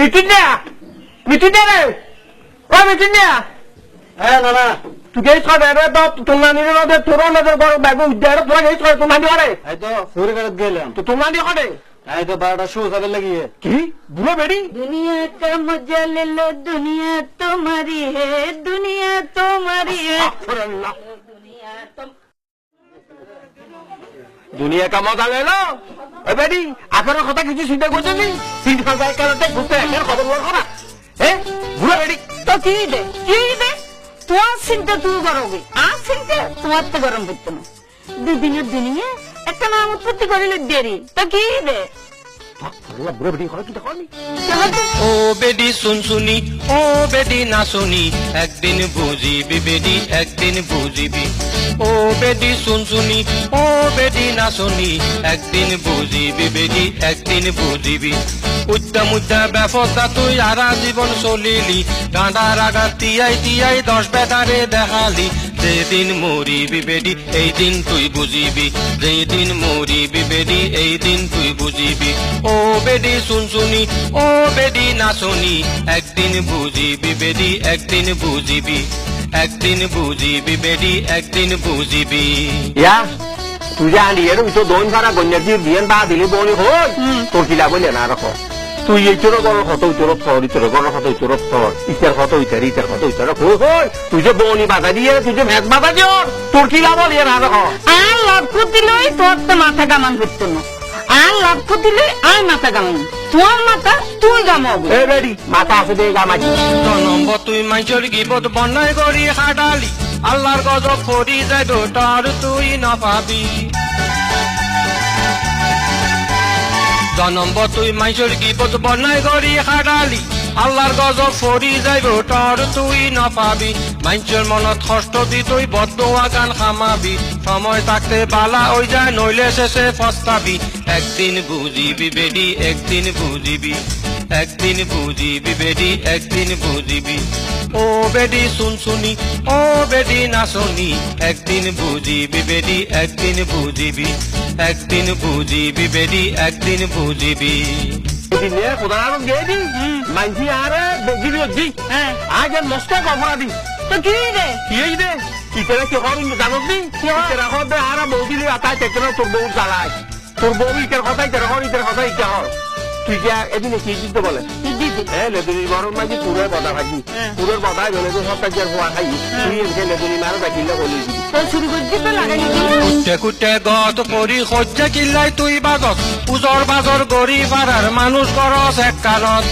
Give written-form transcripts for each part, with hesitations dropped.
Meeting দেয়া রে ও meeting দেয়া হ্যাঁ নানা তুই গেছ রে তো তোমার নিরে রে তোর নজর বড় ব্যাগ উদ্ধার তোরা গেছ তোমার নিরে রে এই তো চুরি করে গেলাম তো তোমার নিরে করে এই তো 12টা শু যাবে লাগিয়ে কি বুড়ো বেড়ি दुनिया का मजा ले लो दुनिया तुम्हारी है दुनिया तुम्हारी है दुनिया तुम দুনিয়া কা মজা লেলো ওই বেড়ি আপনার কথা কিছু চিন্তা করছেন নি চিন্তা যায় কারণে ঘুরতে একের খবর বল করা হ্যাঁ বুড়ো বেড়ি तो की दे তোমার চিন্তা তুই করবি আর চিন্তা তোমার তো গরম করতো না দুদিনের দুনিয়া একটা নাম উৎপত্তি করিলে দেরি তো কি দে বুড়ো বেড়ি করে চিন্তা করনি ও বেডি শুনশুনি ও বেডি না শুনি একদিন বুঝিবি বেডি একদিন বুঝিবি ও বেডি শুনশুনি ও বেডি না শুনি একদিন বুঝিবি বেডি একদিন বুঝিবি উদ্যা মুদ্যা ব্যাপকতা তুই আরা জীবন চলিলি গাঁডার আগা তিয়াই 10 বেটারে দেখালি যেদিন মরিবি বেডি এই দিন তুই বুঝিবি যেদিন মরিবি বেডি এই দিন তুই বুঝিবি ও বেডি শুনশুনি ও বেডি না শুনি একদিন বুঝিবি বেডি একদিন বুঝিবি একদিন বুঝিবি বেডি একদিন বুঝিবি ইয়া তুই জানি এর তো দোন ভাড়া গন্যাজি বিয়ান বা দিলি বলি হই তোর কি লাভ না রাখো তুই এই তোর গর কত তোর ফরি তোর গর কত তোর ফর ইতার কত ইতার কত ইতার হই তুই যে বনি বাধা দিয়ে তুই যে ভেদ বাধা দিও তোর কি লাভ হল না রাখো আর লক্ষ্য দিলেই তোর তো মাথা কামান করতো না আর লক্ষ্য দিলে আর মাথা কামান তোর মাথা তুই গামাবি এ বেড়ি মাথা আছে দে গামাজি নম্বর তুই মাইচর গিবত বন্যায় করি খাটালি আল্লাহর গজব ফরি যায় তোর তুই না পাবি জনম্ব তুই মাইচর গিবত বন্যায় করি খাটালি আল্লাহর গজব ফরি যাইব তোর তুই না পাবি মাইচর মনত কষ্ট দি তুই বদদোয়া গান খামাবি সময় থাকতে বালা ওই যায় নইলে শেষে ফস্তাবি একদিন বুঝিবি বেডি একদিন বুঝিবি একদিন বুঝিবি বেডি একদিন বুঝিবি ও বেডি শুনশুনি ও বেডি না শুনি একদিন বুঝিবি বেডি একদিন বুঝিবি একদিন বুঝিবি বেডি একদিন বুঝিবি দিনে খোদার গেদি মাইজি আরে বেগিরি দি আজ মস্ত কফরাদি তো কি দে কি এই দে ইতারা কি হরুন জানোস নি ইতারা হবে আরা বউদিলি আতা তেতরা তোর বউ চালাই তোর বউ ইতার কথাই তেরা হর ইতার কথাই ইতা হর তুই যা এদিনে কি দিতে বলে এ লেদুনি বরং মাঝি পুরো বদা ভাজি পুরো বদা গেলে তো সবটা যে হওয়া খাই তুই এদিকে লেদুনি মারো বাকিলে বলি তো শুরু করতে তো লাগাই কুটে কুটে গত করি সহ্যে কিল্লাই তুই বাজত উজর বাজর গড়ি পাড়ার মানুষ করস এক কারত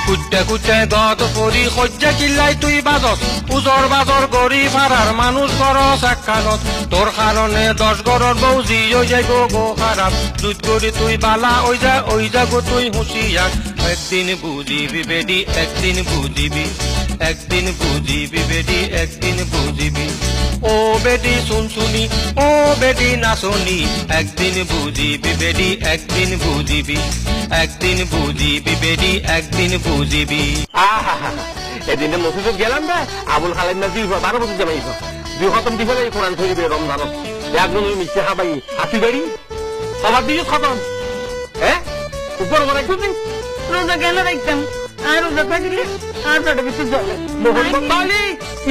কুটে কুটে গত করি সহ্যে কিল্লাই তুই বাজত উজর বাজর গড়ি পাড়ার মানুষ করস এক কারত তোর কারণে 10 গড়র বউ জি হয়ে যাইব গো খারাপ দুধ করি তুই বালা ওই যা গো তুই হুঁশিয়ার একদিন বুঝিবি বেডি একদিন বুঝিবি একদিন বুঝিবি বেডি একদিন বুঝিবি ও বেডি শুনশুনি ও বেডি না শুনি একদিন বুঝিবি বেডি একদিন বুঝিবি একদিন বুঝিবি বেডি একদিন বুঝিবি এদিনে মসজিদে গেলাম না আবুল খালেদ না 12 বছর জামাইছ 2 খতম দিবে এই কোরআন শরীফে রমজানত একজন ওই মিষ্টি খাবাই হাতি বাড়ি সবার দিকে খতম হ্যাঁ উপর বানাই খুঁজি রোজা কেন রাখতাম আর রোজা থাকলে আর পেটে কিছু জলে মোহাম্মদ বালি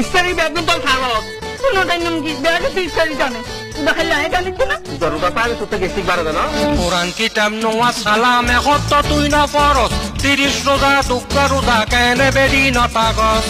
ইস্তারি বেগুন তল খাওয়াত কোনটাই নাম কি ব্যাগে তুই ইস্তারি জানে দেখালে আয় জানিস না জরুরা পারে তো গেস্টিক বাড়া দেন কোরআন কিতাব নোয়া সালাম এখত তুই না ফরস 30 রোজা টুকা রোজা কেনে বেডি নতাগস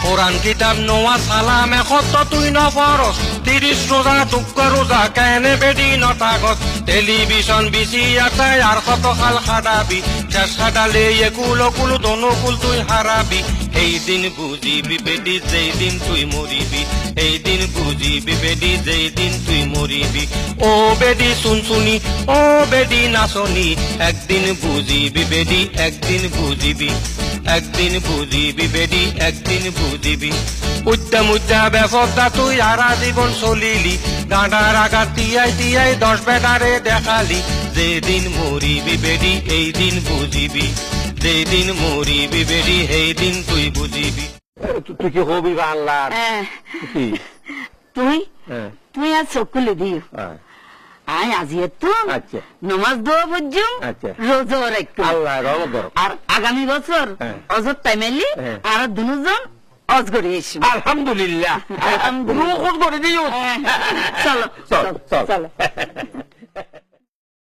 কোরআন কিতাব নোয়া সালাম এখত তুই না ফরস 30 রোজা টুকা রোজা কেনে বেডি নতাগস টেলিভিশন বিসি আছে আর কত খাল খাডাবি শেষ খাডালে একুল দনুকুল তুই হারাবি এই দিন বুঝিবি বেডি যেই দিন তুই মরিবি এই দিন বুঝিবি বেডি যেই দিন তুই মরিবি ও বেডি শুনশুনি ও বেডি না শুনি একদিন বুঝিবি বেডি একদিন বুঝিবি একদিন বুঝিবি বেডি একদিন বুঝিবি উদ্যা ব্যাপকতা তুই আরা জীবন চলিলি গাঁডার আগা তিয়াই 10 বেটারে দেখালি যেদিন মরিবি বেডি এই দিন বুঝিবি যেদিন মরিবি বেডি এই দিন তুই বুঝিবি তুই কি হবি বা আল্লাহ তুই হ্যাঁ তুই আর চোখ খুলে দিও আই আজি তো আচ্ছা। নমাজ দোয়া বুঝুম আচ্ছা। রোজা রাখতো আল্লাহ রহমত করো। আর আগামী বছর হ্যাঁ। অজর টাইমেলি হ্যাঁ। আর দুজন অজ করে এসো আলহামদুলিল্লাহ আলহামদুলিল্লাহ। রুখ করে দিও চলো চল, চল। চলো